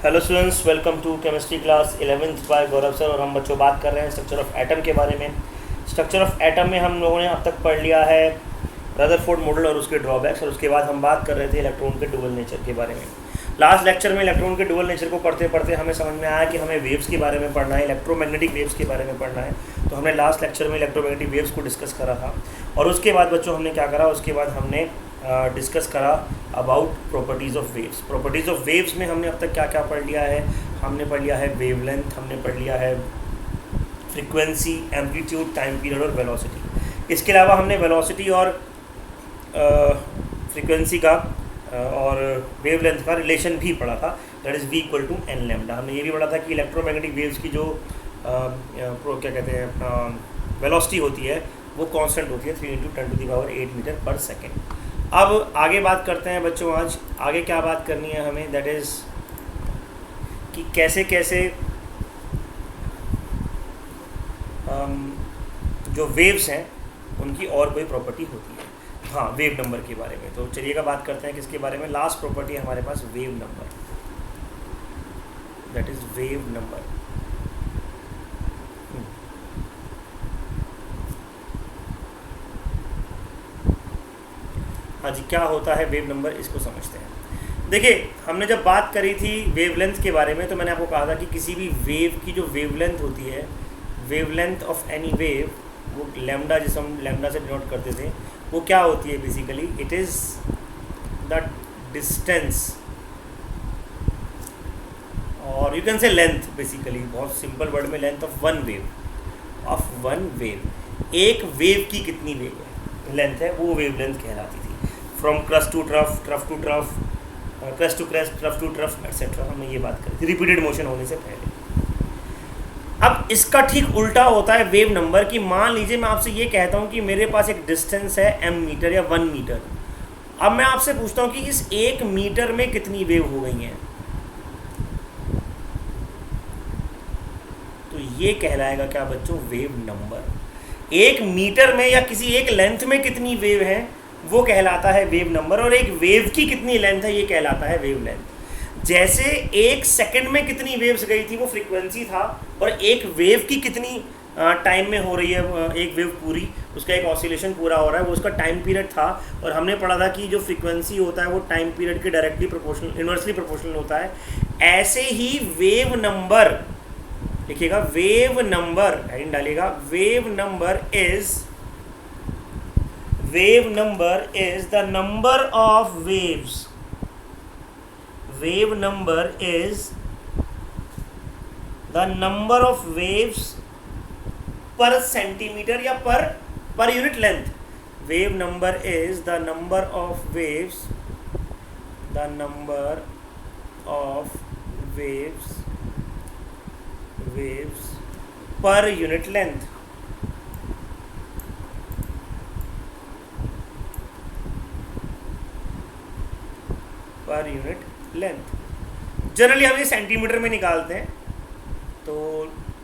Hello students, welcome to chemistry class 11th by Gaurav sir. और हम बच्चों बात कर रहे हैं स्ट्रक्चर ऑफ एटम के बारे में। स्ट्रक्चर ऑफ एटम में हम लोगों ने अब तक पढ़ लिया है रदरफोर्ड मॉडल और उसके ड्रॉबैक्स, और उसके बाद हम बात कर रहे थे इलेक्ट्रॉन के डुअल नेचर के बारे में। लास्ट लेक्चर में इलेक्ट्रॉन के डुअल नेचर को पढ़ते पढ़ते हमें समझ में आया कि हमें वेव्स के बारे में पढ़ना है, इलेक्ट्रोमैग्नेटिक वेव्स के बारे में पढ़ना है। तो हमने लास्ट लेक्चर में इलेक्ट्रोमैग्नेटिक वेव्स को डिस्कस करा था, और उसके बाद बच्चों हमने क्या करा, उसके बाद हमने डिस्कस करा about properties of waves. Properties of waves में हमने अब तक क्या क्या पढ़ लिया है। हमने पढ़ लिया है वेवलेंथ, हमने पढ़ लिया है फ्रीक्वेंसी, एम्पलीट्यूड, टाइम पीरियड और वेलोसिटी। इसके अलावा हमने वेलोसिटी और फ्रीक्वेंसी का और वेवलेंथ का रिलेशन भी पढ़ा था, that is v equal to n lambda. हमने ये भी पढ़ा था कि इलेक्ट्रोमैग्नेटिक वेव्स की जो क्या कहते हैं अपना वेलोसिटी होती है वो कांस्टेंट होती है 3 × 10⁸ मीटर पर सेकेंड। अब आगे बात करते हैं बच्चों। आज आगे क्या बात करनी है हमें, दैट इज़ कि कैसे कैसे जो वेव्स हैं उनकी और कोई प्रॉपर्टी होती है। हाँ, वेव नंबर के बारे में। तो चलिएगा बात करते हैं किसके बारे में। लास्ट प्रॉपर्टी है हमारे पास wave number, that is wave number. हाँ जी, क्या होता है वेव नंबर, इसको समझते हैं। देखिए, हमने जब बात करी थी वेवलेंथ के बारे में तो मैंने आपको कहा था कि किसी भी वेव की जो वेवलेंथ होती है, वेवलेंथ ऑफ एनी वेव, वो लैम्डा, जिसे हम लैम्डा से डिनोट करते थे, वो क्या होती है basically, it is the distance और you can say length, basically बहुत सिंपल वर्ड में length of one wave, of one wave. एक वेव की कितनी वेव है, लेंथ है, वो वेवलेंथ कहलाती थी। From crest to trough, trough to trough, crest to crest, trough to trough etcetera, हमने ये बात करी थी रिपीटेड मोशन होने से पहले। अब इसका ठीक उल्टा होता है वेव नंबर की। मान लीजिए मैं आपसे ये कहता हूँ कि मेरे पास एक डिस्टेंस है m मीटर या 1 मीटर। अब मैं आपसे पूछता हूँ कि इस 1 मीटर में कितनी वेव हो गई हैं, तो ये कहलाएगा क्या बच्चों, वेव नंबर। 1 मीटर में या किसी एक लेंथ में कितनी वेव है वो कहलाता है वेव नंबर, और एक वेव की कितनी लेंथ है ये कहलाता है वेव लेंथ। जैसे 1 सेकंड में कितनी वेव्स गई थी वो फ्रीक्वेंसी था, और एक वेव की कितनी टाइम में हो रही है एक वेव पूरी, उसका एक ऑसिलेशन पूरा हो रहा है, वो उसका टाइम पीरियड था। और हमने पढ़ा था कि जो फ्रीक्वेंसी होता है वो टाइम पीरियड के डायरेक्टली प्रोपोर्शनल, इन्वर्सली प्रोपोर्शनल होता है। ऐसे ही वेव नंबर लिखिएगा, वेव नंबर हेडिंग डालिएगा, wave number is the number of waves. Wave number is the number of waves per centimeter या per unit length. Wave number is the number of waves, the number of waves per unit length. Per unit length. Generally हम ये centimetre में निकालते हैं, तो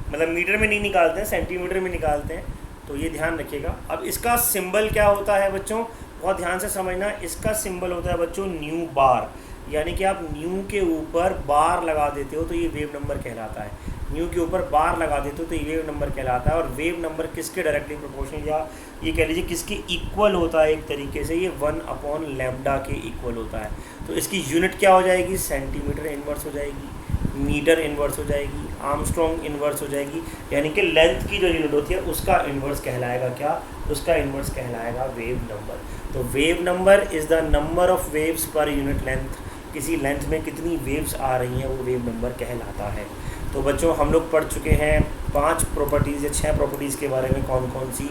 मतलब metre में नहीं निकालते हैं, सेंटीमीटर में निकालते हैं, तो ये ध्यान रखिएगा। अब इसका सिंबल क्या होता है बच्चों, बहुत ध्यान से समझना। इसका सिंबल होता है बच्चों न्यू बार, यानी कि आप न्यू के ऊपर बार लगा देते हो तो ये वेव नंबर कहलाता है। न्यू के ऊपर बार लगा देते हो तो ये वेव नंबर कहलाता है। और वेव नंबर किसके डायरेक्टली प्रोपोर्शनल, या ये कह लीजिए किसके इक्वल होता है एक तरीके से, ये 1/λ के इक्वल होता है। तो इसकी यूनिट क्या हो जाएगी, सेंटीमीटर इन्वर्स हो जाएगी, मीटर इन्वर्स हो जाएगी, आर्मस्ट्रॉन्ग इन्वर्स हो जाएगी, यानी कि लेंथ की जो यूनिट होती है उसका इन्वर्स कहलाएगा क्या, उसका इन्वर्स कहलाएगा वेव नंबर। तो wave number is the number of waves per unit length. किसी लेंथ में कितनी वेव्स आ रही हैं वो वेव नंबर कहलाता है। तो बच्चों हम लोग पढ़ चुके हैं 5 प्रॉपर्टीज़ या 6 प्रॉपर्टीज़ के बारे में। कौन कौन सी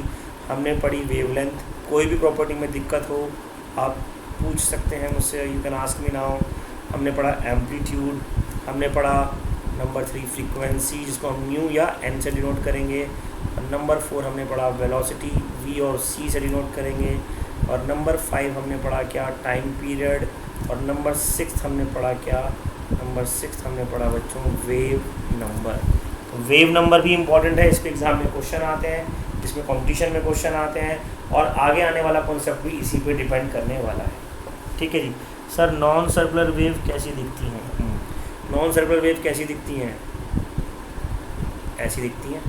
हमने पढ़ी, वेवलेंथ। कोई भी प्रॉपर्टी में दिक्कत हो आप पूछ सकते हैं मुझसे, you can ask me now. हमने पढ़ा एम्पलीट्यूड, हमने पढ़ा नंबर 3 फ्रीक्वेंसी, जिसको हम न्यू या एन से डिनोट करेंगे। और नंबर 4 हमने पढ़ा वेलोसिटी, वी और सी से डिनोट करेंगे। और नंबर 5 हमने पढ़ा क्या, टाइम पीरियड। और नंबर 6 हमने पढ़ा क्या, नंबर 6 हमने पढ़ा बच्चों वेव नंबर। तो वेव नंबर भी इम्पॉर्टेंट है, इस पर एग्ज़ाम में क्वेश्चन आते हैं, इसमें कंपटीशन में क्वेश्चन आते हैं, और आगे आने वाला कॉन्सेप्ट भी इसी पे डिपेंड करने वाला है। ठीक है जी। सर नॉन सर्कुलर वेव कैसी दिखती हैं? नॉन सर्कुलर वेव कैसी दिखती हैं? ऐसी दिखती हैं,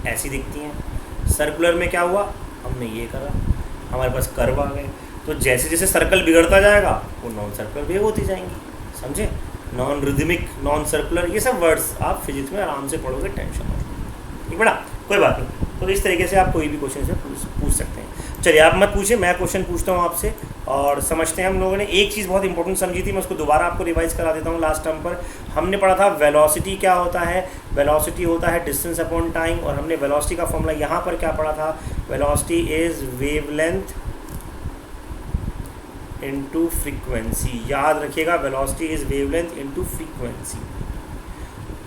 ऐसी दिखती हैं। सर्कुलर में क्या हुआ, हमने ये करा, हमारे पास कर्व आ गए। तो जैसे जैसे सर्कल बिगड़ता जाएगा वो नॉन सर्कुलर वेव होती जाएंगी, समझे? नॉन रिदमिक, नॉन सर्कुलर, ये सब वर्ड्स आप फिजिक्स में आराम से पढ़ोगे, टेंशन मत, ठीक बेटा, कोई बात नहीं। तो इस तरीके से आप कोई भी क्वेश्चन से पूछ सकते हैं। चलिए आप मत पूछिए, मैं क्वेश्चन पूछता हूँ आपसे और समझते हैं। हम लोगों ने एक चीज़ बहुत इंपॉर्टेंट समझी थी, मैं उसको दोबारा आपको रिवाइज करा देता हूँ। लास्ट टर्म पर हमने पढ़ा था वेलोसिटी क्या होता है। वेलोसिटी होता है डिस्टेंस अपॉन टाइम, और हमने वेलोसिटी का फॉर्मूला यहाँ पर क्या पढ़ा था, velocity is wavelength into frequency. याद रखिएगा, velocity is wavelength into frequency.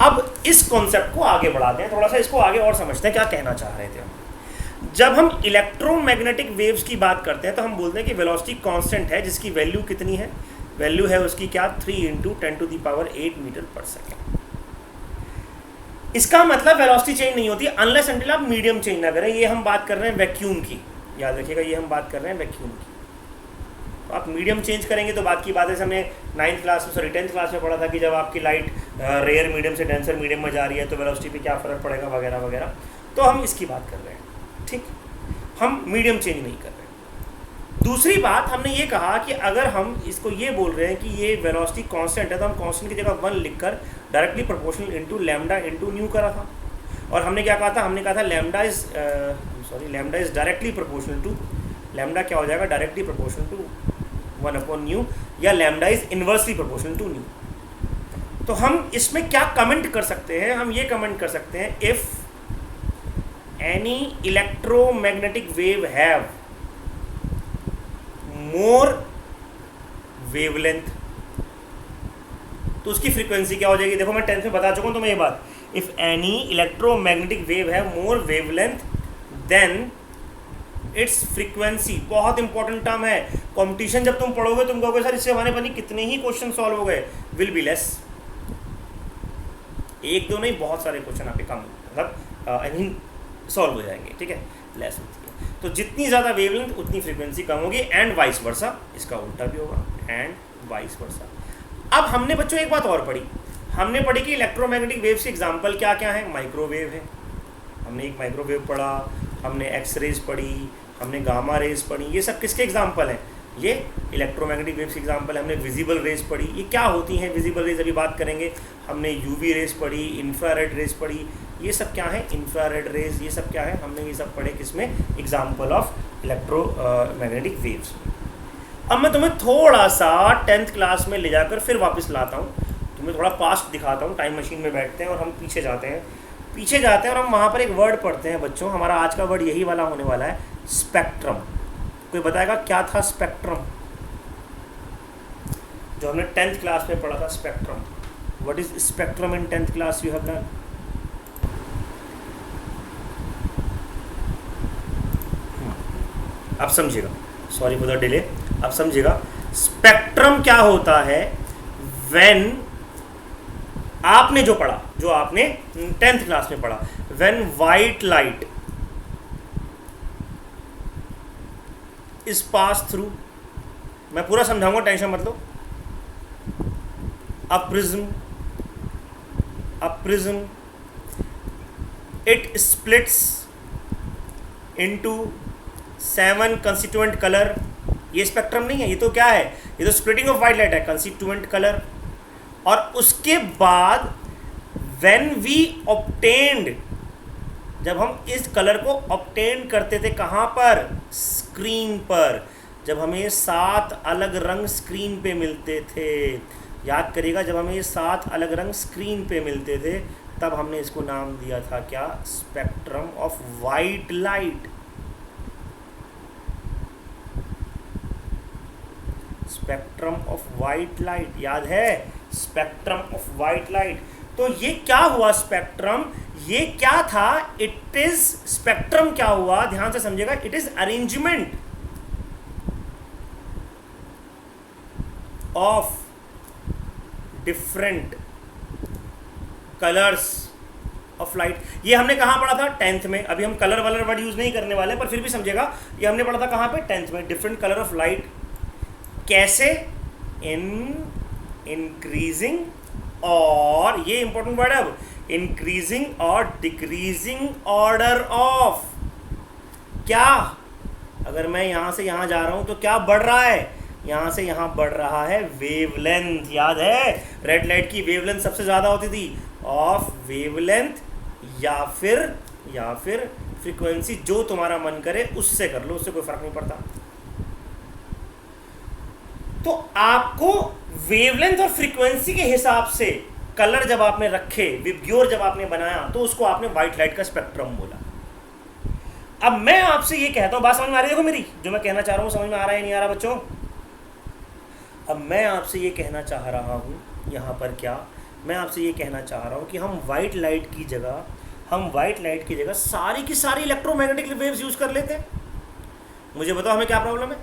अब इस कॉन्सेप्ट को आगे बढ़ाते हैं, थोड़ा सा इसको आगे और समझते हैं क्या कहना चाह रहे थे हम। जब हम इलेक्ट्रोमैग्नेटिक वेव्स की बात करते हैं तो हम बोलते हैं कि वेलोसिटी कांस्टेंट है, जिसकी वैल्यू कितनी है, वैल्यू है उसकी क्या, 3 × 10⁸ मीटर पर सेकेंड। इसका मतलब वेलोसिटी चेंज नहीं होती अनलेस अनटिल आप मीडियम चेंज ना करें। ये हम बात कर रहे हैं वैक्यूम की, याद रखिएगा, ये हम बात कर रहे हैं वैक्यूम की। तो आप मीडियम चेंज करेंगे तो बात की बात है। हमने 9th क्लास में, सॉरी 10th क्लास में पढ़ा था कि जब आपकी लाइट रेयर मीडियम से डेंसर मीडियम में जा रही है तो वेलोसिटी पे क्या फ़र्क पड़ेगा वगैरह वगैरह। तो हम इसकी बात कर रहे हैं, ठीक, हम मीडियम चेंज नहीं कर रहे। दूसरी बात, हमने ये कहा कि अगर हम इसको ये बोल रहे हैं कि ये वेलोसिटी कांस्टेंट है तो हम कांस्टेंट की जगह 1 लिखकर directly proportional into lambda into new करा था। और हमने क्या कहा था, हमने कहा था lambda is directly proportional to, lambda क्या हो जाएगा, डायरेक्टली प्रोपोर्शनल टू 1/न्यू, या lambda is inversely proportional to nu. तो हम इसमें क्या कमेंट कर सकते हैं, हम ये कमेंट कर सकते हैं, if any electromagnetic wave have more wavelength, तो उसकी फ्रीक्वेंसी क्या हो जाएगी। देखो मैं 10th में बता चुका हूं तुम्हें ये बात, इफ एनी इलेक्ट्रोमैग्नेटिक वेव है मोर वेवलेंथ देन इट्स फ्रीक्वेंसी। बहुत इंपॉर्टेंट टर्म है, कंपटीशन जब तुम पढ़ोगे तुम कहोगे सर इससे हमारे पानी कितने ही क्वेश्चन सॉल्व हो गए, विल बी लेस। एक दो नहीं, बहुत सारे क्वेश्चन आपके कम, मतलब आई मीन सॉल्व हो जाएंगे, ठीक है, लेस होती है। तो जितनी ज़्यादा वेवलेंथ उतनी फ्रीक्वेंसी कम होगी, एंड वाइस वर्सा, इसका उल्टा भी होगा, एंड वाइस वर्सा। अब हमने बच्चों एक बात और पढ़ी, हमने पढ़ी कि इलेक्ट्रोमैग्नेटिक वेव्स के एग्जांपल क्या क्या है। माइक्रोवेव है, हमने एक माइक्रोवेव पढ़ा, हमने एक्स रेज पढ़ी, हमने गामा रेज पढ़ी, ये सब किसके एग्जाम्पल हैं, ये इलेक्ट्रोमैग्नेटिक वेव्स के एग्जाम्पल है। हमने विजिबल रेज पढ़ी, ये क्या होती हैं विजिबल रेज, अभी बात करेंगे। हमने यूवी रेज पढ़ी, इंफ्रारेड रेज पढ़ी, ये सब क्या है, इंफ्रारेड रेज, ये सब क्या है, हमने ये सब पढ़े किसमें, एग्जाम्पल ऑफ इलेक्ट्रोमैग्नेटिक वेव्स। अब मैं तुम्हें थोड़ा सा 10th क्लास में ले जाकर फिर वापस लाता हूँ, तुम्हें थोड़ा पास्ट दिखाता हूँ। टाइम मशीन में बैठते हैं और हम पीछे जाते हैं और हम वहाँ पर एक वर्ड पढ़ते हैं बच्चों। हमारा आज का वर्ड यही वाला होने वाला है, स्पेक्ट्रम। कोई बताएगा क्या था स्पेक्ट्रम, जो हमने 10th क्लास में पढ़ा था, spectrum. What is spectrum in 10th class you have done? आप समझिएगा, सॉरी फॉर द डिले, आप समझिएगा स्पेक्ट्रम क्या होता है। व्हेन आपने जो पढ़ा, जो आपने 10th क्लास में पढ़ा, when white light is pass through, मैं पूरा समझाऊंगा, टेंशन मत लो। A prism it splits into 7 constituent colour. ये स्पेक्ट्रम नहीं है, ये तो क्या है, ये तो स्प्लिटिंग ऑफ वाइट लाइट है, कंस्टिट्यूएंट कलर। और उसके बाद व्हेन वी ऑब्टेन्ड, जब हम इस कलर को ऑब्टेन करते थे कहाँ पर, स्क्रीन पर, जब हमें 7 अलग रंग स्क्रीन पे मिलते थे। याद करिएगा, जब हमें ये 7 अलग रंग स्क्रीन पे मिलते थे तब हमने इसको नाम दिया था क्या, spectrum of white light. Spectrum of white light, याद है, स्पेक्ट्रम ऑफ वाइट लाइट। तो ये क्या हुआ स्पेक्ट्रम, ये क्या था, इट इज, स्पेक्ट्रम क्या हुआ, ध्यान से समझिएगा, it is arrangement of different colours of light. ये हमने कहाँ पढ़ा था, 10th में। अभी हम कलर वालर वर्ड यूज नहीं करने वाले, पर फिर भी समझेगा, ये हमने पढ़ा था कहाँ पे, 10th में। डिफरेंट कलर ऑफ लाइट कैसे? इन इंक्रीजिंग और, ये इंपॉर्टेंट वर्ड है अब, इंक्रीजिंग और डिक्रीजिंग ऑर्डर ऑफ। क्या? अगर मैं यहां से यहां जा रहा हूं तो क्या बढ़ रहा है? यहां से यहां बढ़ रहा है वेवलेंथ। याद है रेड लाइट की वेवलेंथ सबसे ज्यादा होती थी, ऑफ वेवलेंथ या फिर फ्रीक्वेंसी, जो तुम्हारा मन करे उससे कर लो, उससे कोई फर्क नहीं पड़ता। तो आपको वेवलेंथ और फ्रीक्वेंसी के हिसाब से कलर जब आपने रखे, विबग्योर जब आपने बनाया, तो उसको आपने व्हाइट लाइट का स्पेक्ट्रम बोला। अब मैं आपसे ये कहता हूं, बात समझ में आ रही है? देखो मेरी जो मैं कहना चाह रहा हूं समझ में आ रहा है नहीं आ रहा बच्चों? अब मैं आपसे ये कहना चाह रहा हूं यहां पर, क्या मैं आपसे ये कहना चाह रहा हूं कि हम व्हाइट लाइट की जगह सारी की सारी इलेक्ट्रोमैग्नेटिक वेव्स यूज कर लेते हैं। मुझे बताओ हमें क्या प्रॉब्लम है?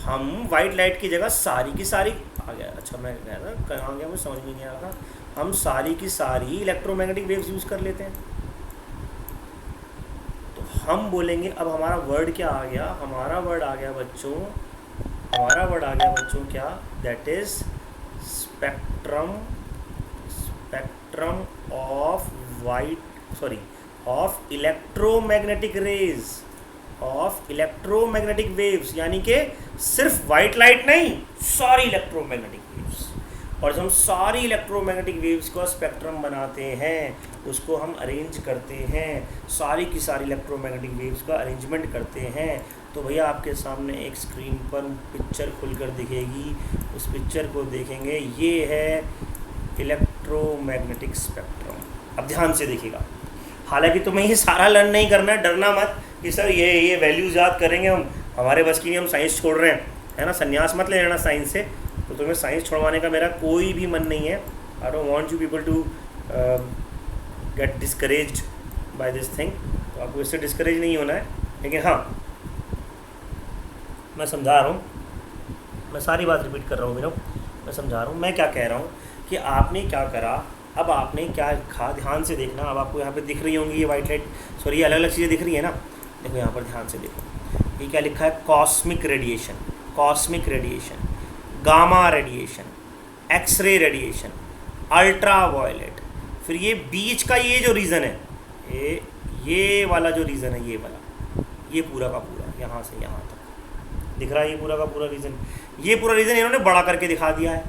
हम व्हाइट लाइट की जगह सारी की सारी, आ गया, अच्छा मैं कह रहा कहाँ गया, मुझे समझ में नहीं आ रहा था। हम सारी की सारी इलेक्ट्रोमैग्नेटिक वेव्स यूज कर लेते हैं। तो हम बोलेंगे, अब हमारा वर्ड क्या आ गया? हमारा वर्ड आ गया बच्चों क्या? That is spectrum of of electromagnetic rays, of electromagnetic waves, यानी कि सिर्फ व्हाइट लाइट नहीं, सारी इलेक्ट्रोमैग्नेटिक वेव्स। और जब हम सारी इलेक्ट्रोमैग्नेटिक वेव्स का स्पेक्ट्रम बनाते हैं, उसको हम अरेंज करते हैं, सारी की सारी इलेक्ट्रोमैग्नेटिक वेव्स का अरेंजमेंट करते हैं, तो भैया आपके सामने एक स्क्रीन पर पिक्चर खुलकर दिखेगी। उस पिक्चर को देखेंगे, ये है इलेक्ट्रोमैग्नेटिक स्पेक्ट्रम। अब ध्यान से देखिएगा, हालांकि तुम्हें ये सारा लर्न नहीं करना है, डरना मत कि सर ये वैल्यूज़ याद करेंगे हम, हमारे बस की नहीं, हम साइंस छोड़ रहे हैं, है ना। संन्यास मत ले लेना साइंस से। तो तुम्हें साइंस छोड़वाने का मेरा कोई भी मन नहीं है। I don't want you people to get discouraged by this thing. तो आपको इससे डिस्करेज नहीं होना है, लेकिन हाँ मैं समझा रहा हूँ, मैं सारी बात रिपीट कर रहा हूँ मेरा, मैं समझा रहा हूँ। मैं क्या कह रहा हूँ कि आपने क्या करा, अब आपने क्या लिखा, ध्यान से देखना। अब आपको यहाँ पे दिख रही होंगी ये वाइट लाइट, सॉरी ये अलग अलग चीज़ें दिख रही है ना। देखो यहाँ पर ध्यान से देखो, ये क्या लिखा है? Cosmic radiation, gamma radiation, X-ray radiation, ultraviolet. फिर ये बीच का ये जो रीज़न है, ये वाला जो रीज़न है, ये वाला, ये पूरा का पूरा यहाँ से यहाँ तक दिख रहा है, ये पूरा का पूरा रीज़न। ये पूरा रीज़न इन्होंने बड़ा करके दिखा दिया है।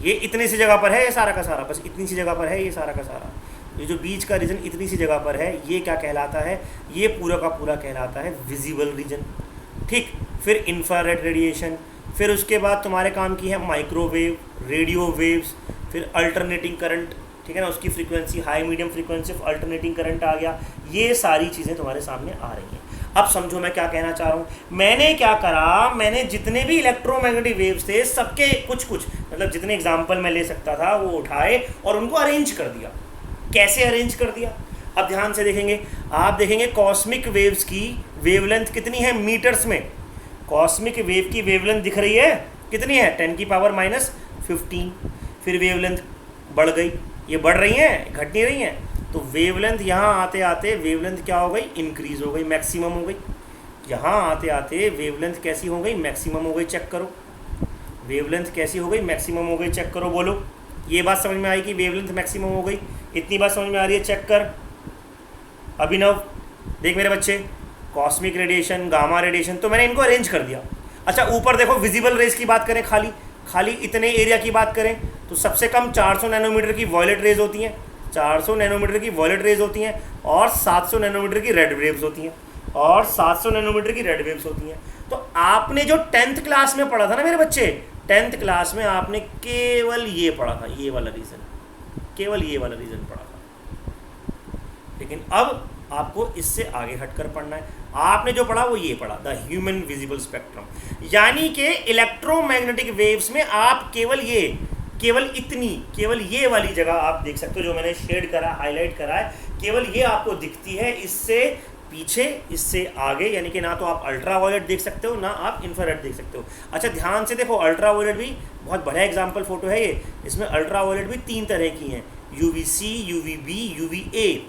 ये इतनी सी जगह पर है, ये सारा का सारा, बस इतनी सी जगह पर है ये सारा का सारा। ये जो बीच का रीजन इतनी सी जगह पर है, ये क्या कहलाता है? ये पूरा का पूरा कहलाता है विजिबल रीजन। ठीक, फिर इंफ्रारेड रेडिएशन, फिर उसके बाद तुम्हारे काम की है माइक्रोवेव, रेडियो वेव्स, फिर अल्टरनेटिंग करंट, ठीक है ना, उसकी frequency high medium frequency of alternating current आ गया। ये सारी चीज़ें तुम्हारे सामने आ रही हैं। अब समझो मैं क्या कहना चाह रहा हूँ। मैंने क्या करा, मैंने जितने भी इलेक्ट्रोमैग्नेटिक वेव्स थे सबके कुछ मतलब जितने एग्जाम्पल मैं ले सकता था वो उठाए और उनको अरेंज कर दिया। कैसे अरेंज कर दिया? अब ध्यान से देखेंगे, आप देखेंगे कॉस्मिक वेव्स की वेवलेंथ कितनी है मीटर्स में। कॉस्मिक वेव की वेवलेंथ दिख रही है कितनी है? 10⁻⁻15। फिर वेवलेंथ बढ़ गई, ये बढ़ रही हैं, घट नहीं रही हैं। तो वेवलेंथ यहाँ आते आते वेवलेंथ क्या हो गई? इंक्रीज हो गई, मैक्सिमम हो गई। यहाँ आते आते वेवलेंथ कैसी हो गई? मैक्सिमम हो गई। चेक करो वेवलेंथ कैसी हो गई? मैक्सिमम हो गई। चेक करो, बोलो। ये बात समझ में आई कि वेवलेंथ मैक्सिमम हो गई? इतनी बात समझ में आ रही है? चेक कर अभिनव, देख मेरे बच्चे, कॉस्मिक रेडिएशन, गामा रेडिएशन, तो मैंने इनको अरेंज कर दिया। अच्छा ऊपर देखो, विजिबल रेज की बात करें, खाली इतने एरिया की बात करें तो सबसे कम 400 नैनोमीटर की वॉयलेट रेज होती हैं, 400 नैनोमीटर की वॉयलेट रेज होती हैं, और 700 नैनोमीटर की रेड वेव्स होती हैं, और 700 नैनोमीटर की रेड वेव्स होती हैं। तो आपने जो 10th क्लास में पढ़ा था ना मेरे बच्चे, 10th क्लास में आपने केवल ये पढ़ा था, ये वाला रीज़न, केवल ये वाला रीज़न पढ़ा था। लेकिन अब आपको इससे आगे हटकर पढ़ना है। आपने जो पढ़ा वो ये पढ़ा, द ह्यूमन विजिबल स्पेक्ट्रम, यानी कि इलेक्ट्रोमैग्नेटिक वेव्स में आप केवल ये वाली जगह आप देख सकते हो जो मैंने शेड करा, हाईलाइट करा है, केवल ये आपको दिखती है। इससे पीछे, इससे आगे, यानी कि ना तो आप अल्ट्रा वायलेट देख सकते हो, ना आप इंफ्रारेड देख सकते हो। अच्छा ध्यान से देखो, अल्ट्रा वायलेट भी बहुत बढ़िया एग्जाम्पल फोटो है ये। इसमें अल्ट्रा वायलेट भी 3 तरह की हैं, UVC, UVB, UVA,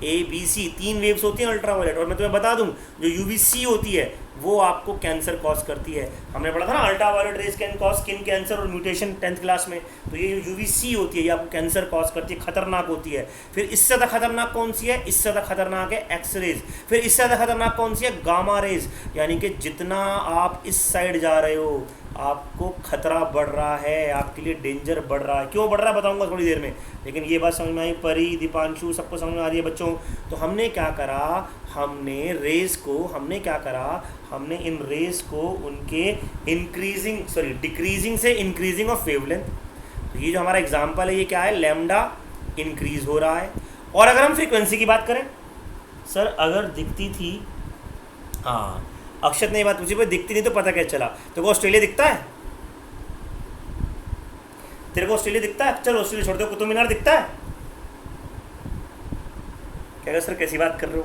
ABC, 3 waves होती हैं अल्ट्रा वायलेट। और मैं तुम्हें बता दूं, जो UVC होती है वो आपको कैंसर कॉज करती है। हमने पढ़ा था ना ultraviolet rays can cause skin cancer और म्यूटेशन 10th क्लास में। तो ये जो UVC होती है ये आपको कैंसर कॉज करती है, खतरनाक होती है। फिर इससे ज़्यादा खतरनाक कौन सी है? इससे ज़्यादा खतरनाक है एक्स रेज। फिर इससे ज़्यादा खतरनाक कौन सी है? Gamma rays. यानी कि जितना आप इस साइड जा रहे हो आपको खतरा बढ़ रहा है, आपके लिए डेंजर बढ़ रहा है। क्यों बढ़ रहा है बताऊंगा थोड़ी देर में, लेकिन ये बात समझ में आई? परी, दीपांशु, सबको समझ में आ रही है बच्चों? तो हमने क्या करा, हमने इन रेस को उनके डिक्रीजिंग से इंक्रीजिंग ऑफ वेवलेंथ। तो ये जो हमारा एग्जाम्पल है ये क्या है? लैम्डा इंक्रीज हो रहा है। और अगर हम फ्रीक्वेंसी की बात करें, सर अगर दिखती थी, हाँ अक्षत ने ये बात पूछी, भाई दिखती नहीं तो पता क्या चला? तेरे को ऑस्ट्रेलिया दिखता है? चलो ऑस्ट्रेलिया छोड़ दो, कुतुब मीनार दिखता है? क्या सर कैसी बात कर रहे हो?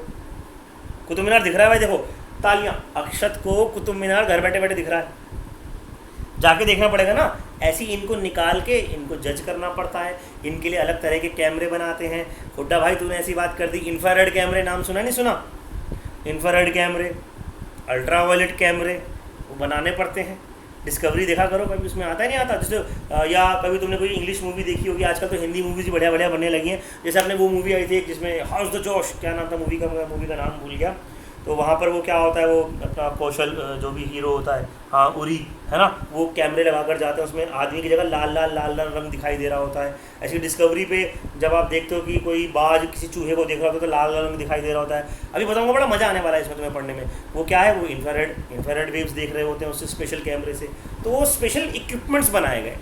कुतुब मीनार दिख रहा है भाई, देखो तालियां। अक्षत को कुतुब मीनार घर बैठे बैठे दिख रहा है, जाके देखना पड़ेगा ना। ऐसी इनको निकाल के इनको जज करना पड़ता है, इनके लिए अलग तरह के कैमरे बनाते हैं। हुड्डा भाई तूने ऐसी बात कर दी, इंफ्रारेड कैमरे नाम सुना नहीं सुना? इंफ्रारेड कैमरे, अल्ट्रावायलेट कैमरे वो बनाने पड़ते हैं। डिस्कवरी देखा करो कभी, उसमें आता ही नहीं आता जैसे, या कभी तुमने कोई इंग्लिश मूवी देखी होगी, आजकल तो हिंदी मूवीज भी बढ़िया बढ़िया बनने लगी हैं। जैसे अपने वो मूवी आई थी जिसमें हाउस द जोश, क्या नाम था मूवी का नाम भूल गया। तो वहाँ पर वो क्या होता है, वो अपना कौशल जो भी हीरो होता है, हाँ उरी है ना, वो कैमरे लगा कर जाते हैं, उसमें आदमी की जगह लाल लाल रंग दिखाई दे रहा होता है। ऐसी डिस्कवरी पे जब आप देखते हो कि कोई बाज किसी चूहे को देख रहा होता है तो लाल रंग दिखाई दे रहा होता है। अभी बताऊंगा, बड़ा मज़ा आने वाला है इसमें तुम्हें पढ़ने में। वो क्या है, वो इंफ्रारेड वेव्स देख रहे होते हैं उससे स्पेशल कैमरे से। तो वो स्पेशल इक्विपमेंट्स बनाए गए,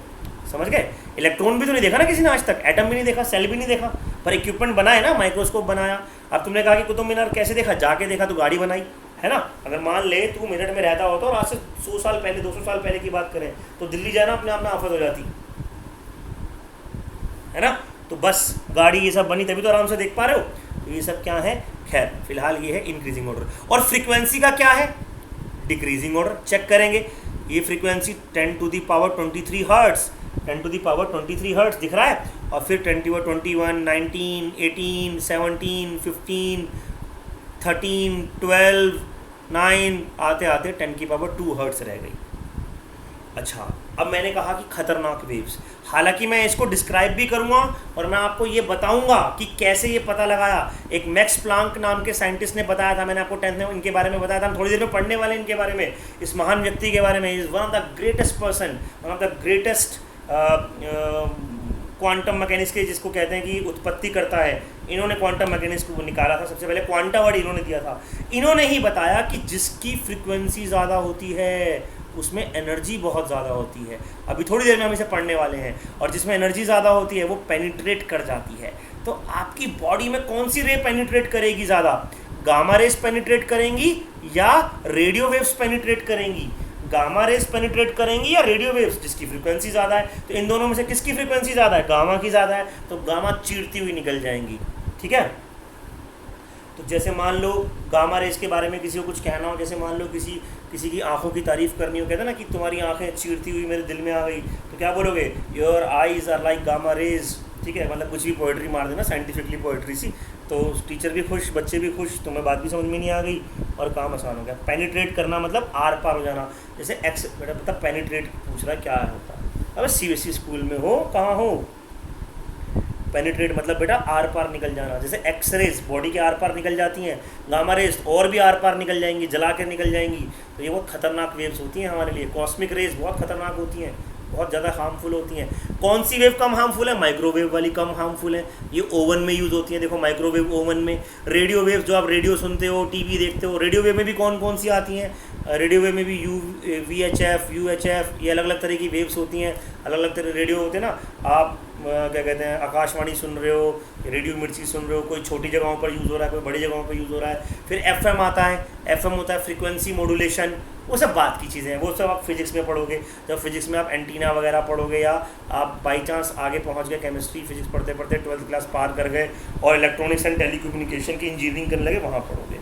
समझ गए? इलेक्ट्रॉन भी तो नहीं देखा ना किसी ने आज तक, एटम भी नहीं देखा, सेल भी नहीं देखा, पर इक्विपमेंट बनाए ना, माइक्रोस्कोप बनाया। अब तुमने कहा कि कुतुब मीनार कैसे देखा? जाके देखा तो गाड़ी बनाई, है ना। अगर मान ले तू मिनट में रहता होता और आज से 100 साल पहले 200 साल पहले की बात करें तो दिल्ली जाना अपने आप में आफत हो जाती, है ना। तो बस गाड़ी ये सब बनी तभी तो आराम से देख पा रहे हो। तो ये सब क्या है? खैर फिलहाल ये है इंक्रीजिंग ऑर्डर। और फ्रीक्वेंसी का क्या है? Decreasing order. चेक करेंगे, ये frequency 10 to the power 23 hertz, 10 to the power 23 hertz दिख रहा है। और फिर 10 to the power 21, 19, 18, 17, 15, 13, 12, 9 आते आते 10 की पावर 2 हर्ट्ज रह गई। अच्छा, अब मैंने कहा कि खतरनाक वेव्स, हालांकि मैं इसको डिस्क्राइब भी करूंगा और मैं आपको ये बताऊंगा कि कैसे ये पता लगाया। एक मैक्स प्लांक नाम के साइंटिस्ट ने बताया था, मैंने आपको 10th में इनके बारे में बताया था, हम थोड़ी देर में पढ़ने वाले इनके बारे में, इस महान व्यक्ति के बारे में। Is one of the greatest person, one of the greatest quantum mechanics के जिसको कहते हैं कि उत्पत्ति करता है। इन्होंने क्वांटम मैकेनिक्स को निकाला था, सबसे पहले क्वांटा वर्ड इन्होंने दिया था। इन्होंने ही बताया कि जिसकी फ्रीक्वेंसी ज़्यादा होती है उसमें एनर्जी बहुत ज़्यादा होती है। अभी थोड़ी देर में हम इसे पढ़ने वाले हैं। और जिसमें एनर्जी ज़्यादा होती है वो पेनिट्रेट कर जाती है। तो आपकी बॉडी में कौन सी रे पेनिट्रेट करेगी ज़्यादा? गामा रेस पेनिट्रेट करेंगी या रेडियो वेव्स पेनिट्रेट करेंगी? गामा रेस पेनिट्रेट करेंगी या रेडियो वेव्स? जिसकी फ्रीक्वेंसी ज़्यादा है। तो इन दोनों में से किसकी फ्रीक्वेंसी ज़्यादा है? गामा की ज़्यादा है, तो गामा चीरती हुई निकल जाएंगी, ठीक है। तो जैसे मान लो गामा रेस के बारे में किसी को कुछ कहना हो, जैसे मान लो किसी की आंखों की तारीफ़ करनी हो, कहते हैं ना कि तुम्हारी आंखें चीरती हुई मेरे दिल में आ गई, तो क्या बोलोगे? Your eyes are like gamma rays, ठीक है। मतलब कुछ भी पोइट्री मार देना, साइंटिफिकली पोइट्री सी, तो टीचर भी खुश, बच्चे भी खुश, तुम्हें बात भी समझ में नहीं आ गई और काम आसान हो गया। पेनिट्रेट करना मतलब आर पार हो जाना। जैसे एक्स बेटा पता पेनिट्रेट पूछ रहा है क्या होता है? अब CBSE स्कूल में हो, कहाँ हो? पेनिट्रेट मतलब बेटा आर पार निकल जाना। जैसे एक्स रेज बॉडी के आर पार निकल जाती हैं, गामा रेज और भी आर पार निकल जाएंगी, जला कर निकल जाएंगी। तो ये बहुत खतरनाक वेव्स होती हैं हमारे लिए। कॉस्मिक रेज बहुत खतरनाक होती हैं, बहुत ज़्यादा हार्मफुल होती हैं। कौन सी वेव कम हार्मफुल है? माइक्रोवेव वाली कम हार्मफुल है। ये ओवन में यूज़ होती है, देखो माइक्रोवेव ओवन में। रेडियो वेव जो आप रेडियो सुनते हो, टीवी देखते हो, रेडियो वेव में भी कौन कौन सी आती हैं? रेडियो वेव में भी VHF, UHF, ये अलग अलग तरह की वेव्स होती हैं। अलग अलग तरह रेडियो होते हैं ना, आप क्या कहते हैं आकाशवाणी सुन रहे हो, रेडियो मिर्ची सुन रहे हो, कोई छोटी जगहों पर यूज़ हो रहा है, कोई बड़ी जगहों पर यूज़ हो रहा है। फिर FM आता है, FM होता है फ्रीक्वेंसी मॉड्यूलेशन। वो सब बात की चीज़ें हैं, वो सब आप फिजिक्स में पढ़ोगे। जब फिजिक्स में आप एंटीना वगैरह पढ़ोगे या आप बाई चांस आगे पहुंच गए केमिस्ट्री फिजिक्स पढ़ते पढ़ते 12th क्लास पार कर गए और इलेक्ट्रॉनिक्स एंड टेलीकम्युनिकेशन की इंजीनियरिंग करने लगे, वहाँ पढ़ोगे।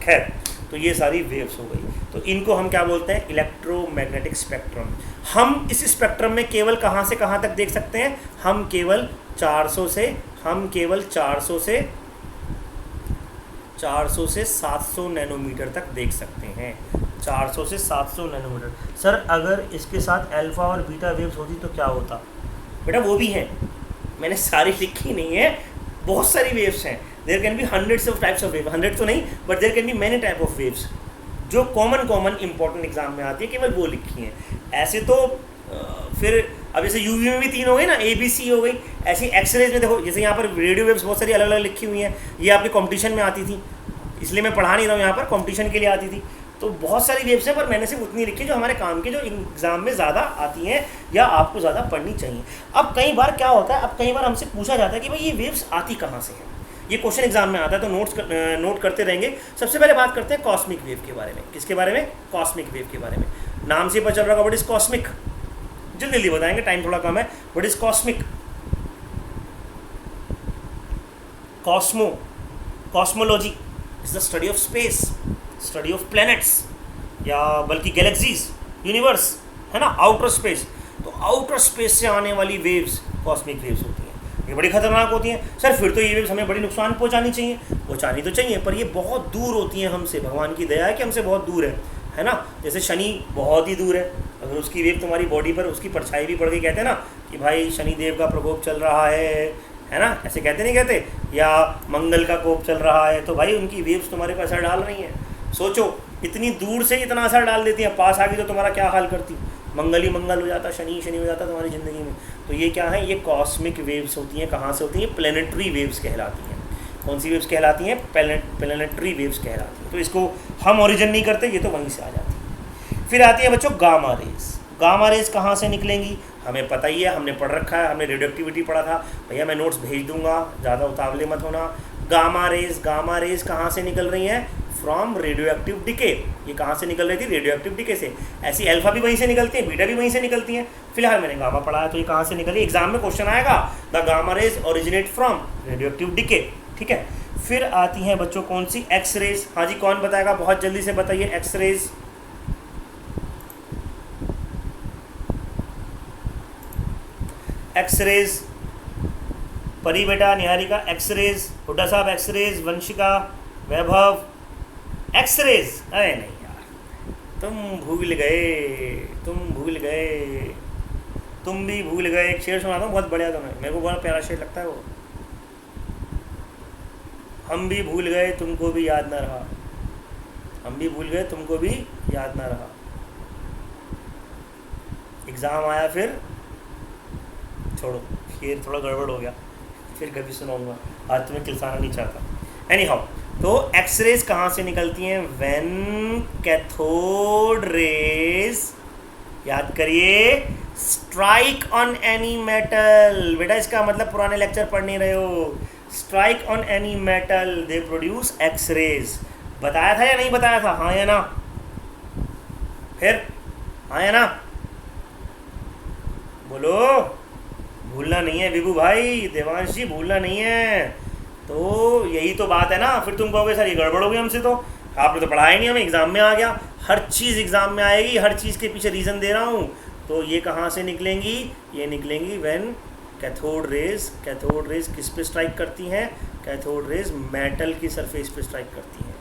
खैर, तो ये सारी वेव्स हो गई। तो इनको हम क्या बोलते हैं? Electromagnetic spectrum. हम इस स्पेक्ट्रम में केवल कहाँ से कहाँ तक देख सकते हैं? हम केवल 400 से 700 नैनोमीटर तक देख सकते हैं। 400 से 700 नैनोमीटर। सर अगर इसके साथ अल्फ़ा और बीटा वेव्स होती तो क्या होता? बेटा वो भी हैं, मैंने सारी लिखी नहीं है, बहुत सारी वेव्स हैं। There can be hundreds of types of wave, hundred तो नहीं but there can be many type of waves जो कॉमन इंपॉर्टेंट एग्जाम में आती है, केवल वो लिखी हैं। ऐसे तो फिर अब जैसे यूवी में भी 3 हो गई ना, ABC हो गई, ऐसी एक्सरेज में देखो, जैसे यहाँ पर रेडियो वेव्स बहुत सारी अलग अलग लिखी हुई हैं, ये आपके कंपटीशन में आती थी, इसलिए मैं पढ़ा नहीं रहा हूँ, यहाँ पर कंपटीशन के लिए आती थी। तो बहुत सारी वेव्स हैं, पर मैंने सिर्फ उतनी लिखी जो हमारे काम के, जो एग्जाम में ज़्यादा आती हैं या आपको ज़्यादा पढ़नी चाहिए। अब कई बार क्या होता है, अब कई बार हमसे पूछा जाता है कि भाई ये वेव्स आती कहाँ से हैं, ये क्वेश्चन एग्जाम में आता है, तो नोट करते रहेंगे। सबसे पहले बात करते हैं कॉस्मिक वेव के बारे में। किसके बारे में? कॉस्मिक वेव के बारे में। नाम से पता चल रहा होगा, व्हाट इज कॉस्मिक? जल्दी जल्दी बताएंगे, टाइम थोड़ा कम है। What is cosmic? Cosmo, cosmology is the study of space, study of planets, या बल्कि गैलेक्सीज, यूनिवर्स, है ना, आउटर स्पेस। तो आउटर स्पेस से आने वाली वेव्स कॉस्मिक वेव्स होती हैं, ये बड़ी खतरनाक होती हैं। सर फिर तो ये वेव्स हमें बड़ी नुकसान पहुंचानी चाहिए, पहुंचानी तो चाहिए, पर ये बहुत दूर होती हैं हमसे। भगवान की दया है कि हमसे बहुत दूर है ना। जैसे शनि बहुत ही दूर है, अगर उसकी वेव तुम्हारी बॉडी पर, उसकी परछाई भी पड़ गई, कहते हैं ना कि भाई शनि देव का प्रकोप चल रहा है ना, ऐसे कहते नहीं कहते, या मंगल का कोप चल रहा है, तो भाई उनकी वेव्स तुम्हारे पर असर डाल रही हैं। सोचो इतनी दूर से इतना असर डाल देती हैं, पास आ गई तो तुम्हारा क्या हाल करती, मंगल ही मंगल हो जाता, शनि शनि हो जाता तुम्हारी ज़िंदगी में। तो ये क्या है, ये कॉस्मिक वेव्स होती हैं। कहाँ से होती हैं? प्लैनेटरी वेव्स कहलाती हैं। कौन सी वेव्स कहलाती हैं? प्लैनेटरी वेव्स कहलाती हैं। तो इसको हम ओरिजिन नहीं करते, ये तो वहीं से आ जाती है। फिर आती है बच्चों गामा रेज। गामा रेज कहाँ से निकलेंगी? हमें पता ही है, हमने पढ़ रखा है, हमने रेडियो एक्टिविटी पढ़ा था। भैया मैं नोट्स भेज दूंगा, ज़्यादा उतावले मत होना। गामा रेज कहाँ से निकल रही हैं? From radio active decay. ये कहाँ से निकल रही थी? रेडियो एक्टिव डिके से। ऐसी अल्फा भी वहीं से निकलती है, बीटा भी वहीं से निकलती हैं। फिलहाल मैंने गामा पढ़ा है, तो ये कहाँ से निकली? एग्जाम में क्वेश्चन आएगा, the gamma rays originate from radio active decay. ठीक है। फिर आती हैं बच्चों कौन सी? X raise. हाँ जी, कौन बताएगा? बहुत जल्दी से बताइए। एक्स रेज, एक्स रेज, परी बेटा, निहारिका एक्स रेज, हुड्डा साहब एक्स रेज, वंशिका, वैभव एक्स रेज। अरे नहीं यार, तुम भूल गए, तुम भी भूल गए। एक शेर सुनाता हूँ बहुत बढ़िया, तुम्हें, मेरे को बड़ा प्यारा शेर लगता है वो। हम भी भूल गए तुमको भी याद ना रहा, हम भी भूल गए तुमको भी याद ना रहा। एग्ज़ाम आया फिर छोड़ो, शेर थोड़ा गड़बड़ हो गया, फिर कभी सुनाऊंगा, आज तुम्हें किलसाना नहीं चाहता। एनी हाउ, तो एक्सरेज कहाँ से निकलती हैं? व्हेन कैथोड रेज, याद करिए, स्ट्राइक ऑन एनी मेटल। बेटा इसका मतलब पुराने लेक्चर पढ़ नहीं रहे हो। Strike on any metal they produce X rays. बताया था या नहीं बताया था? हाँ या ना? फिर हाँ या ना बोलो। भूलना नहीं है विभू भाई, देवांश जी, भूलना नहीं है। तो यही तो बात है ना। फिर तुम कहोगे सर ये गड़बड़ हो गई हमसे, तो आपने तो पढ़ाया नहीं, हमें एग्ज़ाम में आ गया। हर चीज़ एग्ज़ाम में आएगी, हर चीज़ के पीछे रीज़न दे रहा हूँ। तो ये कहाँ से निकलेंगी? ये निकलेंगी when cathode rays. Cathode rays किस पे स्ट्राइक करती हैं? कैथोड रेज मेटल की सरफेस पे स्ट्राइक करती हैं।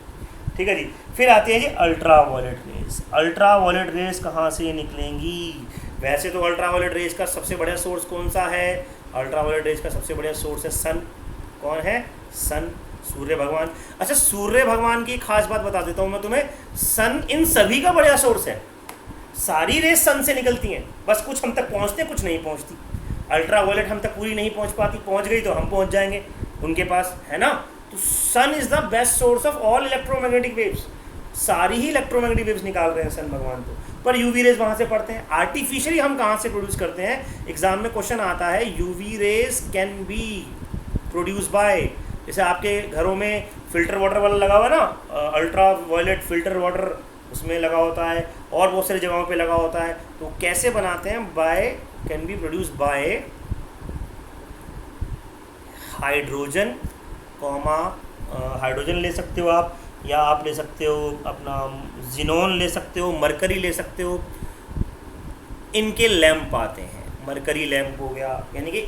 ठीक है जी। फिर आती है जी ultra violet rays. Ultra violet rays कहाँ से निकलेंगी? वैसे तो अल्ट्रा वायलेट रेज का सबसे बड़ा सोर्स कौन सा है? अल्ट्रा वायलेट रेज का सबसे बड़ा सोर्स है सन। कौन है? सन, सूर्य भगवान। अच्छा, सूर्य भगवान की खास बात बता देता हूँ मैं तुम्हें। सन इन सभी का बड़ा सोर्स है। सारी रेज सन से निकलती हैं, बस कुछ हम तक पहुँचते, कुछ नहीं पहुँचती। अल्ट्रा वायलेट हम तक पूरी नहीं पहुँच पाती, पहुँच गई तो हम पहुँच जाएंगे उनके पास, है ना। तो sun is the best source of all electromagnetic waves. सारी ही इलेक्ट्रोमैग्नेटिक वेव्स निकाल रहे हैं सन भगवान तो। पर यूवी रेज वहाँ से पढ़ते हैं। आर्टिफिशियली हम कहाँ से प्रोड्यूस करते हैं? एग्जाम में क्वेश्चन आता है, UV rays can be produce bye, जैसे आपके घरों में फिल्टर वाटर वाला लगा हुआ है ना, अल्ट्रा वायलेट फिल्टर वाटर उसमें लगा होता है, और बहुत सारी जगहों पे लगा होता है। तो कैसे बनाते हैं? By, can be produce by hydrogen, hydrogen ले सकते हो आप, या आप ले सकते हो अपना जिनोन ले सकते हो, मरकरी ले सकते हो। इनके लैंप आते हैं, मरकरी लैंप हो गया, यानी कि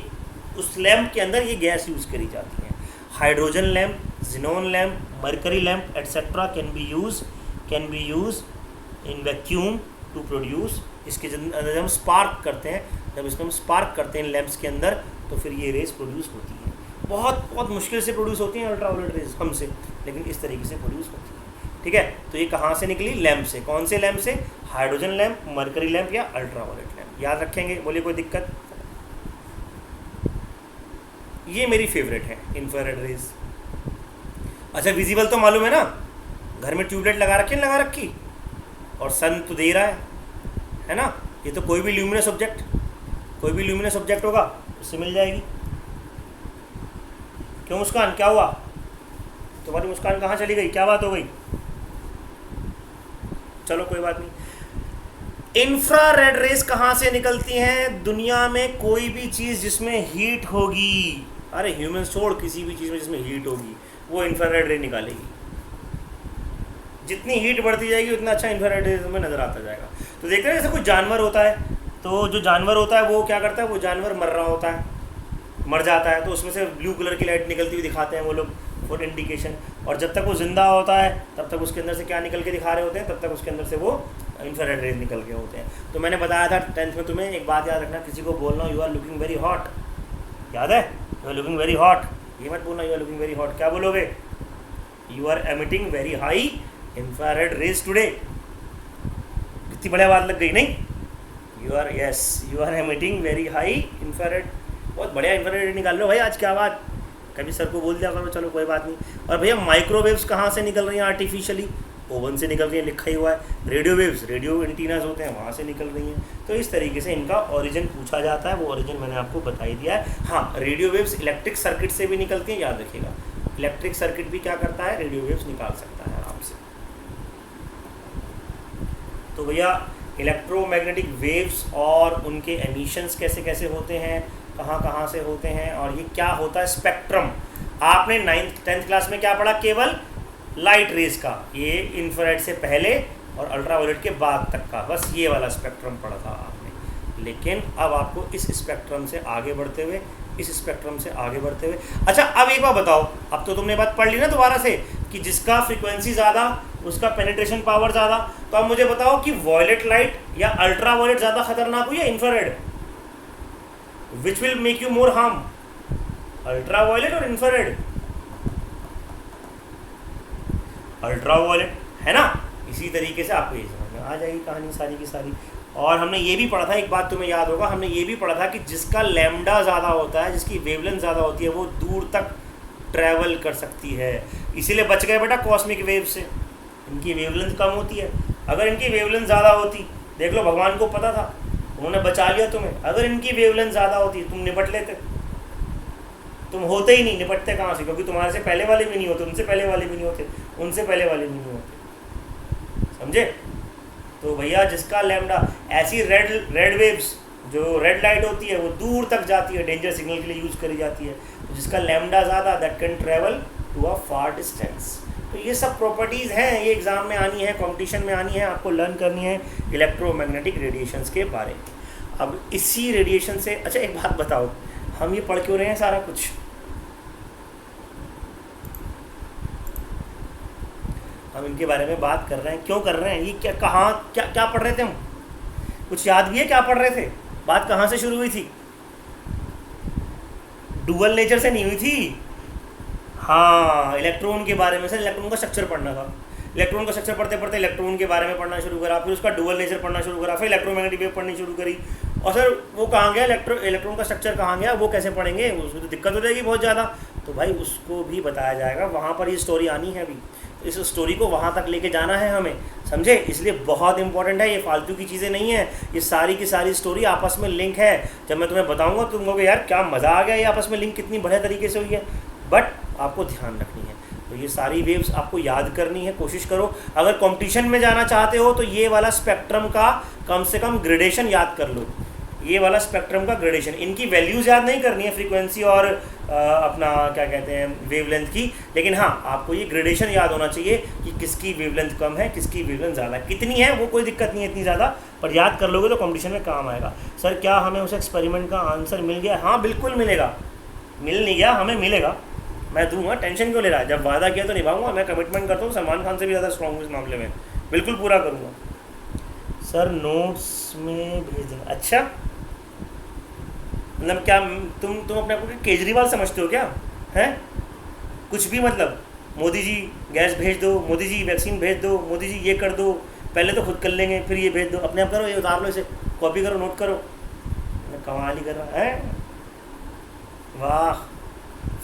उस लैंप के अंदर ये गैस यूज़ करी जाती है। Hydrogen lamp, xenon lamp, mercury lamp etcetera can be use in vacuum to produce, इसके अंदर हम स्पार्क करते हैं, जब इसमें हम स्पार्क करते हैं लैंप्स के अंदर तो फिर ये रेज प्रोड्यूस होती हैं। बहुत बहुत मुश्किल से प्रोड्यूस होती हैं अल्ट्रावायलेट रेज हमसे, लेकिन इस तरीके से प्रोड्यूस होती हैं। ठीक है, तो ये कहाँ से निकली? लैंप से। कौन से लैंप से? हाइड्रोजन लैंप, मरकरी लैंप या अल्ट्रावायलेट लैंप। याद रखेंगे, बोलिए कोई दिक्कत? ये मेरी फेवरेट है इंफ्रारेड रेज। अच्छा, विजिबल तो मालूम है ना, घर में ट्यूबलाइट लगा रखी है, लगा रखी, और सन तो दे रहा है ना। ये तो कोई भी ल्यूमिनस ऑब्जेक्ट होगा उससे मिल जाएगी। क्यों मुस्कान, क्या हुआ? तुम्हारी मुस्कान कहाँ चली गई? क्या बात हो गई? चलो कोई बात नहीं। इंफ्रारेड रेज कहाँ से निकलती हैं? दुनिया में कोई भी चीज़ जिसमें हीट होगी, अरे ह्यूमन छोड़, किसी भी चीज़ में जिसमें हीट होगी वो इंफ्रारेड रे निकालेगी। जितनी हीट बढ़ती जाएगी उतना अच्छा इंफ्रारेड रेज में नज़र आता जाएगा। तो देख रहे हैं, जैसे कोई जानवर होता है, तो जो जानवर होता है वो क्या करता है, वो जानवर मर रहा होता है, मर जाता है, तो उसमें से ब्लू कलर की लाइट निकलती हुई दिखाते हैं वो लोग फॉर इंडिकेशन। और जब तक वो जिंदा होता है तब तक उसके अंदर से क्या निकल के दिखा रहे होते हैं? तब तक उसके अंदर से वो इंफ्रारेड रेज निकल के होते हैं। तो मैंने बताया था 10th में तुम्हें, एक बात याद रखना, किसी को बोलना you are looking very hot, याद है? You are looking very hot, ये मत बोलना you are looking very hot. क्या बोलोगे? You are emitting very high infrared rays today. कितनी बढ़िया बात लग गई नहीं? You are emitting very high infrared, बहुत बढ़िया इंफ्रारेड निकाल लो भाई आज, क्या बात। कभी सर को बोल दिया करो, चलो कोई बात नहीं। और भैया माइक्रोवेव्स कहाँ से निकल रही हैं? आर्टिफिशियली ओवन से निकल रही हैं, लिखा ही हुआ है। रेडियो वेव्स, रेडियो एंटीनास होते हैं, वहाँ से निकल रही हैं। तो इस तरीके से इनका ओरिजिन पूछा जाता है, वो ओरिजिन मैंने आपको बता ही दिया है। हाँ, रेडियो वेव्स इलेक्ट्रिक सर्किट से भी निकलती हैं, याद रखिएगा। इलेक्ट्रिक सर्किट भी क्या करता है? रेडियो वेव्स निकाल सकता है आराम से। तो भैया इलेक्ट्रोमैग्नेटिक वेव्स और उनके एमिशंस कैसे कैसे होते हैं, कहाँ कहाँ से होते हैं, और ये क्या होता है स्पेक्ट्रम। आपने 10th क्लास में क्या पढ़ा? केवल लाइट रेज का, ये इंफ्रारेड से पहले और अल्ट्रावायलेट के बाद तक का, बस ये वाला स्पेक्ट्रम पढ़ा था आपने। लेकिन अब आपको इस स्पेक्ट्रम से आगे बढ़ते हुए, अच्छा अब एक बार बताओ, अब तो तुमने बात पढ़ ली ना दोबारा से कि जिसका फ्रीक्वेंसी ज़्यादा उसका पेनिट्रेशन पावर ज़्यादा। तो अब मुझे बताओ कि वॉयलेट लाइट या अल्ट्रावायलेट ज़्यादा खतरनाक हुई या infrared? Which will make you more harm, ultraviolet और इंफ्रारेड? अल्ट्रावायलेट, है ना। इसी तरीके से आपको ये समझ में आ जाएगी कहानी सारी की सारी। और हमने ये भी पढ़ा था, एक बात तुम्हें याद होगा, हमने ये भी पढ़ा था कि जिसका लैम्डा ज़्यादा होता है, जिसकी वेवलेंथ ज़्यादा होती है, वो दूर तक ट्रैवल कर सकती है। इसीलिए बच गए बेटा कॉस्मिक वेव से, इनकी वेवलेंथ कम होती है। अगर इनकी वेवलेंथ ज़्यादा होती, देख लो भगवान को पता था, उन्होंने बचा लिया तुम्हें। अगर इनकी वेवलेंथ ज़्यादा होती तुम निपट लेते, तुम होते ही नहीं। निपटते कहाँ से? क्योंकि तुम्हारे से पहले वाले भी नहीं होते, उनसे पहले वाले भी नहीं होते, उनसे पहले वाले भी नहीं होते, समझे? तो भैया जिसका लैम्डा, ऐसी रेड वेव्स, जो रेड लाइट होती है वो दूर तक जाती है, डेंजर सिग्नल के लिए यूज़ करी जाती है। तो जिसका लैम्डा ज़्यादा, that can travel to a far distance. तो ये सब प्रॉपर्टीज़ हैं, ये एग्ज़ाम में आनी है, कंपटीशन में आनी है, आपको लर्न करनी है इलेक्ट्रोमैग्नेटिक रेडिएशंस के बारे में। अब इसी रेडिएशन से, अच्छा एक बात बताओ, हम ये पढ़ क्यों रहे हैं सारा कुछ? हम इनके बारे में बात कर रहे हैं, क्यों कर रहे हैं? ये क्या, कहाँ, क्या पढ़ रहे थे हम? कुछ याद भी है क्या पढ़ रहे थे? बात कहाँ से शुरू हुई थी? डुअल नेचर से नहीं हुई थी। हाँ, इलेक्ट्रॉन के बारे में से, इलेक्ट्रॉन का स्ट्रक्चर पढ़ना था। इलेक्ट्रॉन का स्ट्रक्चर पढ़ते पढ़ते इलेक्ट्रॉन के बारे में पढ़ना शुरू करा, फिर उसका डुअल नेचर पढ़ना शुरू करा, फिर इलेक्ट्रोमैग्नेटिक वेव पढ़नी शुरू करी। और सर वो कहाँ गया, इलेक्ट्रॉन का स्ट्रक्चर कहाँ गया, वो कैसे पढ़ेंगे? उसमें तो दिक्कत हो जाएगी बहुत ज़्यादा। तो भाई उसको भी बताया जाएगा, वहाँ पर ये स्टोरी आनी है अभी, इस स्टोरी को वहाँ तक लेके जाना है हमें, समझे? इसलिए बहुत इंपॉर्टेंट है, ये फालतू की चीज़ें नहीं है, ये सारी की सारी स्टोरी आपस में लिंक है। जब मैं तुम्हें बताऊँगा तुम कहोगे यार क्या मज़ा आ गया, ये आपस में लिंक कितनी बढ़िया तरीके से हुई है। बट आपको ध्यान रखनी है, तो ये सारी वेव्स आपको याद करनी है, कोशिश करो। अगर कंपटीशन में जाना चाहते हो तो ये वाला स्पेक्ट्रम का कम से कम ग्रेडेशन याद कर लो, ये वाला स्पेक्ट्रम का ग्रेडेशन। इनकी वैल्यूज़ याद नहीं करनी है, फ्रीक्वेंसी और अपना क्या कहते हैं वेवलेंथ की, लेकिन हाँ आपको ये ग्रेडेशन याद होना चाहिए कि किसकी वेवलेंथ कम है, किसकी वेवलेंथ ज़्यादा है। कितनी है वो कोई दिक्कत नहीं है इतनी ज़्यादा, पर याद कर लोगे तो कंपटीशन में काम आएगा। सर क्या हमें उस एक्सपेरिमेंट का आंसर मिल गया? हाँ बिल्कुल मिलेगा, मिल नहीं गया, हमें मिलेगा, मैं दूंगा, टेंशन क्यों ले रहा है? जब वादा किया तो निभाऊंगा, मैं कमिटमेंट करता हूँ, सलमान खान से भी ज़्यादा स्ट्रॉन्ग हूँ इस मामले में, बिल्कुल पूरा करूँगा। सर नोट्स में भेज देना, अच्छा मतलब क्या तुम अपने आप को केजरीवाल समझते हो क्या? हैं कुछ भी मतलब, मोदी जी गैस भेज दो, मोदी जी वैक्सीन भेज दो, मोदी जी ये कर दो, पहले तो खुद कर लेंगे फिर ये भेज दो, अपने आप करो, ये उतार लो, इसे कॉपी करो, नोट करो, कमाल ही कर रहा है। वाह,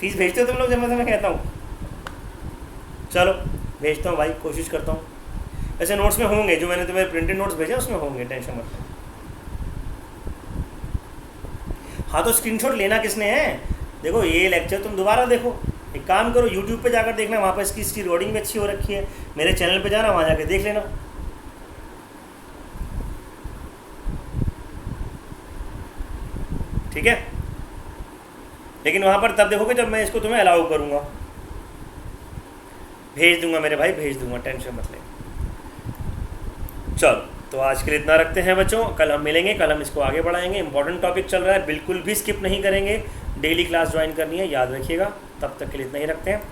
फीस भेजते हो तुम लोग जब मैं कहता हूँ? चलो भेजता हूँ भाई, कोशिश करता हूँ। ऐसे नोट्स में होंगे, जो मैंने तुम्हें प्रिंटेड नोट्स भेजे उसमें होंगे, टेंशन मत लो। हाँ तो स्क्रीनशॉट लेना किसने है? देखो ये लेक्चर तुम दोबारा देखो, एक काम करो, यूट्यूब पे जाकर देखना, वहाँ पर इसकी रिकॉर्डिंग भी अच्छी हो रखी है, मेरे चैनल पे जाना, वहाँ जाके देख लेना। ठीक है, लेकिन वहाँ पर तब देखोगे जब मैं इसको तुम्हें अलाउ करूँगा। भेज दूंगा मेरे भाई, भेज दूंगा, टेंशन मत ले। चलो तो आज के लिए इतना रखते हैं बच्चों, कल हम मिलेंगे, कल हम इसको आगे बढ़ाएंगे। इंपॉर्टेंट टॉपिक चल रहा है, बिल्कुल भी स्किप नहीं करेंगे, डेली क्लास ज्वाइन करनी है, याद रखिएगा। तब तक के लिए इतना ही रखते हैं।